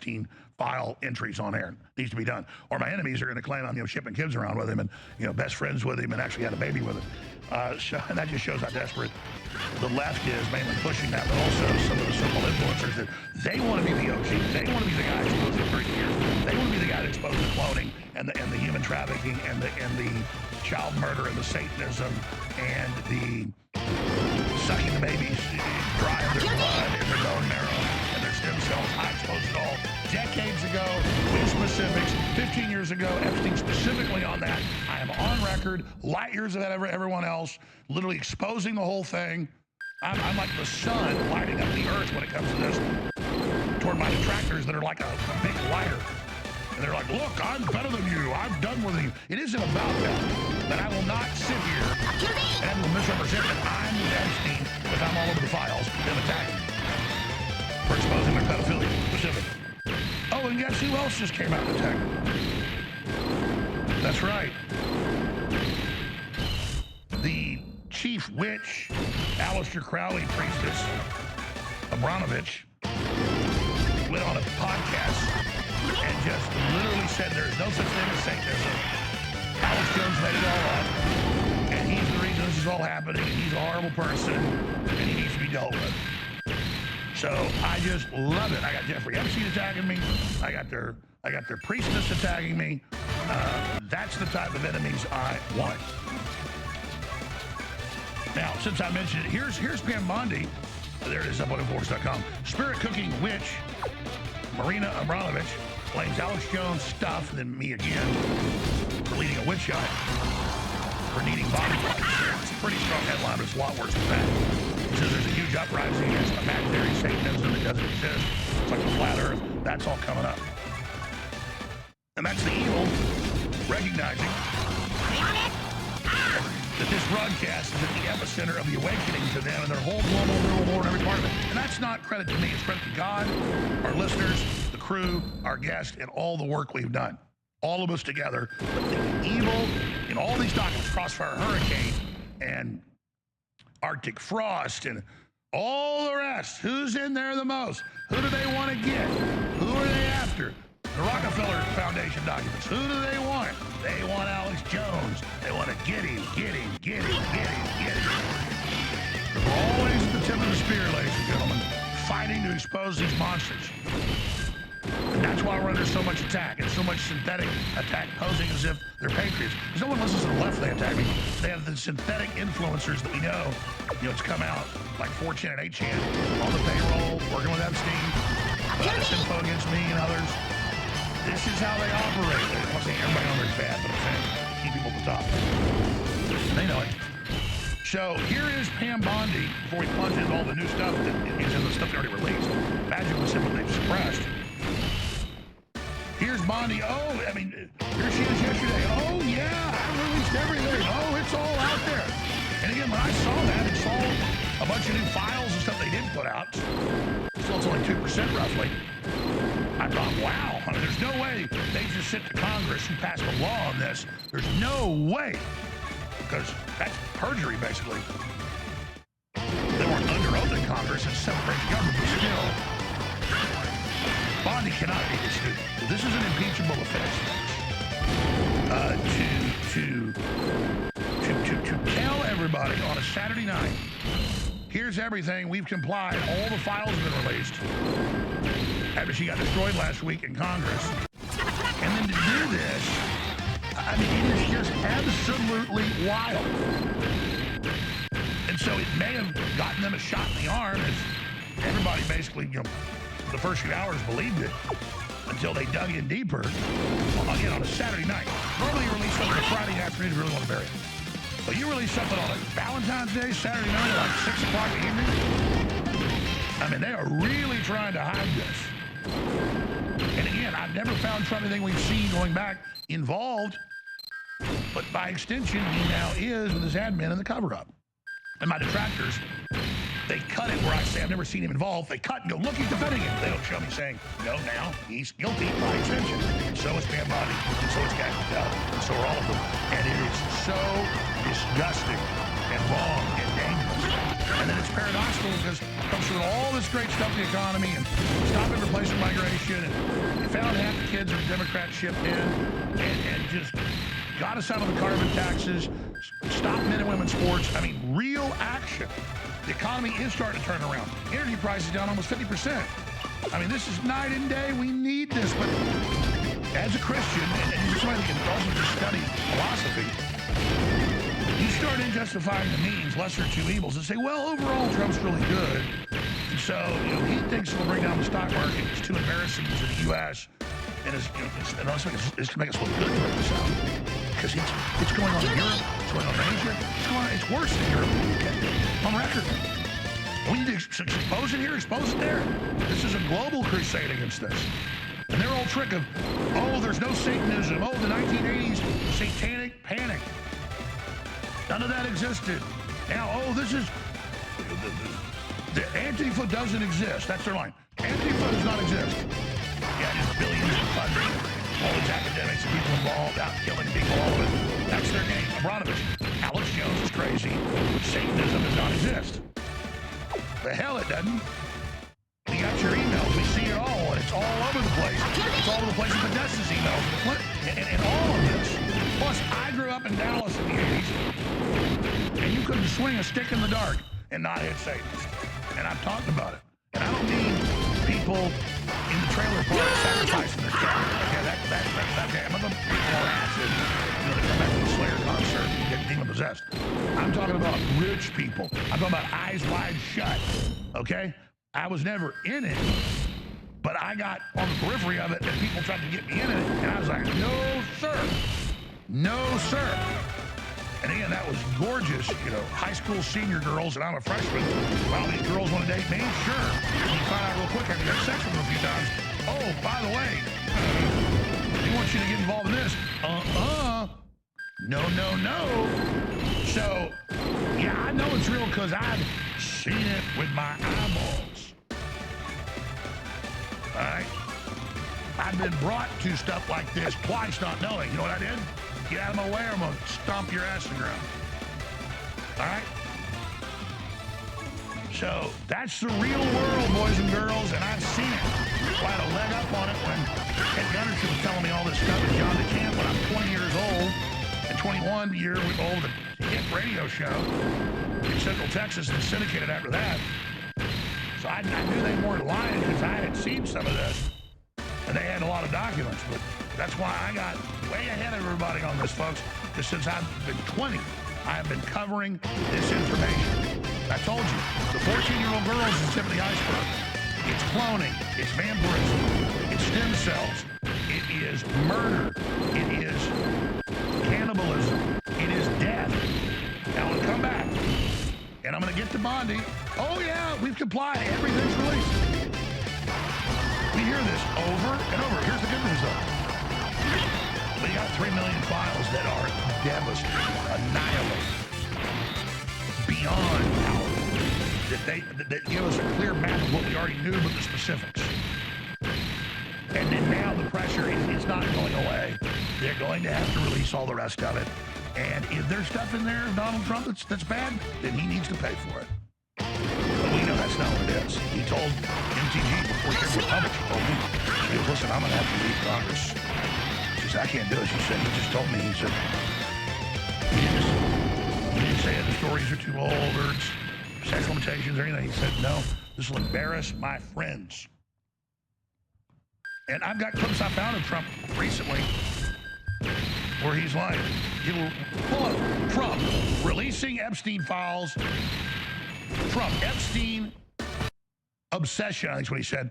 Epstein file entries on there. Needs to be done. Or my enemies are going to claim I'm shipping kids around with him and best friends with him and actually had a baby with him. And that just shows how desperate the left is, mainly pushing that, but also some of the so-called influencers that they want to be the OG. They want to be the guy exposed for 30 years. They want to be the guy that exposed the cloning and the human trafficking and the child murder and the Satanism and the sucking the babies dry of their blood and their bone marrow and their stem cells. I exposed it all decades ago with specifics, 15 years ago, Epstein specifically on that. I am on record, light years ahead of everyone else, literally exposing the whole thing. I'm like the sun lighting up the earth when it comes to this toward my detractors that are like a big lighter. And they're like, look, I'm better than you. I've done more than you. It isn't about that. But I will not sit here and will misrepresent that I'm Epstein because I'm all over the files and attacking for exposing my pedophilia specifically. Oh, and guess who else just came out and attacked me? That's right. The chief witch, Aleister Crowley priestess, Abramovich, went on a podcast and just literally said there's no such thing as Satanism. Alex Jones made it all up, and he's the reason this is all happening, and he's a horrible person, and he needs to be dealt with. So I just love it. I got Jeffrey Epstein attacking me. I got their priestess attacking me. That's the type of enemies I want. Now, since I mentioned it, here's Pam Bondi. There it is, up on Infowars.com. Spirit cooking witch Marina Abramovich blames Alex Jones stuff, and then me again, for leading a witch hunt, for needing body parts. It's a pretty strong headline, but it's a lot worse than that. It says there's a huge uprising against imaginary Satanism that doesn't exist. It's like the flat earth. That's all coming up. And that's the evil recognizing that this broadcast is at the epicenter of the awakening to them and their whole global real war and every part of it. And that's not credit to me. It's credit to God, our listeners, the crew, our guests, and all the work we've done. All of us together. But the evil in all these documents, Crossfire Hurricane and Arctic Frost and all the rest. Who's in there the most? Who do they want to get? Who are they after? The Rockefeller Foundation documents. Who do they want? They want Alex Jones. They want to get him. We're always at the tip of the spear, ladies and gentlemen, fighting to expose these monsters. And that's why we're under so much attack and so much synthetic attack, posing as if they're patriots. Because no one listens to the left, they attack me. They have the synthetic influencers that we know, it's come out, like 4chan and 8chan, on the payroll, working with Epstein, this info against me and others. This is how they operate. I'm not saying everybody on there is bad, but I'm saying keep people at the top. They know it. So here is Pam Bondi, before we plunge into all the new stuff that is in the stuff they already released. Imagine what's in what they've suppressed. Here's Bondi. Oh, I mean, here she is yesterday. Oh, yeah, I released everything. Oh, it's all out there. And again, when I saw that and saw a bunch of new files and stuff they did put out, still it's only 2% roughly, I thought, wow, I mean, there's no way they just sent to Congress and passed a law on this. There's no way, because that's perjury, basically. They weren't under oath in Congress and separate government, but still. Bondi cannot be this stupid. This is an impeachable offense. To tell everybody on a Saturday night, here's everything, we've complied, all the files have been released, after she got destroyed last week in Congress. And then to do this, I mean, it is just absolutely wild. And so it may have gotten them a shot in the arm, as everybody basically, the first few hours believed it, until they dug in deeper, again, on a Saturday night. Normally you release something on a Friday afternoon if you really want to bury it. But you release something on a Valentine's Day, Saturday night at like 6 o'clock in the evening. I mean, they are really trying to hide this. And again, I've never found anything we've seen going back involved, but by extension, he now is with his admin in the cover-up. And my detractors, they cut it where I say I've never seen him involved. They cut and go, look, he's defending him. They don't show me saying, no, now he's guilty by extension. And so is Pam Bondi, and so is Cat Patel, and so are all of them. And it is so disgusting and wrong and dangerous. And then it's paradoxical because it comes through all this great stuff in the economy and stopping replacement migration and kids that the Democrats shipped in and just got us out of the carbon taxes, stop men and women's sports. I mean, real action. The economy is starting to turn around. Energy prices down almost 50%. I mean, this is night and day. We need this. But as a Christian, and somebody that can also just study philosophy, you start in justifying the means, lesser of two evils, and say, well, overall, Trump's really good. And so, he thinks it'll bring down the stock market. It's too embarrassing to the U.S. And it's also it's to make us look good for this out. Because it's going on in Europe, it's going on in Asia, it's worse in Europe and the UK. On record. We need to expose it here, expose it there. This is a global crusade against this. And their old trick of, oh, there's no Satanism. Oh, the 1980s satanic panic. None of that existed. Now, oh, this is, the Antifa doesn't exist. That's their line. Antifa does not exist. Yeah, just billions of funding, all these academics and people involved out killing people, all of it. That's their game. Abramovich. Alex Jones is crazy. Satanism does not exist. The hell it doesn't. You got your emails. We see it all, and it's all over the place. It's all over the place in Podesta's emails, and all of this. Plus, I grew up in Dallas in the 80s, and you couldn't swing a stick in the dark and not hit Satanist. And I've talked about it. And I don't mean people in the trailer park sacrificing their cat. Okay, that I'm not going to be more acid, to come back to the Slayer concert and get demon-possessed. I'm talking about rich people. I'm talking about eyes wide shut, okay? I was never in it, but I got on the periphery of it, and people tried to get me in it, and I was like, no, sir. No, sir. And again, that was gorgeous, high school senior girls, and I'm a freshman. Well, these girls want to date me? Sure. You find out real quick after you have sex with them a few times. Oh, by the way, they want you to get involved in this. No. So, yeah, I know it's real because I've seen it with my eyeballs. All right? I've been brought to stuff like this twice not knowing. You know what I did? Get out of my way or I'm going to stomp your ass in the ground. All right? So that's the real world, boys and girls, and I've seen it. I had a leg up on it when Ed Gunderson was telling me all this stuff at John DeCamp when I'm 20 years old and 21 years old, a hit radio show in Central Texas and syndicated after that. So I knew they weren't lying because I had seen some of this. And they had a lot of documents, but that's why I got way ahead of everybody on this, folks, because since I've been 20, I have been covering this information. I told you, the 14-year-old girls is the tip of the iceberg. It's cloning, it's vampirism, it's stem cells, it is murder, it is cannibalism, it is death. Now, I'll come back, and I'm going to get to Bondi. Oh, yeah, we've complied. Everything's released. We hear this over and over. Here's the good news, though. We got 3 million files that are devastating, annihilated, beyond power, that give us a clear map of what we already knew, but the specifics. And then now the pressure is not going away. They're going to have to release all the rest of it. And if there's stuff in there of Donald Trump that's bad, then he needs to pay for it. But we know that's not what it is. He told MTG before he came to Republic, he told me, he goes, listen, I'm going to have to leave Congress. She said, I can't do it. She said, he just told me, he said, he didn't say the stories are too old or it's sex limitations or anything. He said, no, this will embarrass my friends. And I've got clips I found of Trump recently where he's like, he'll pull up Trump releasing Epstein files. Trump, Epstein obsession, I think is what he said.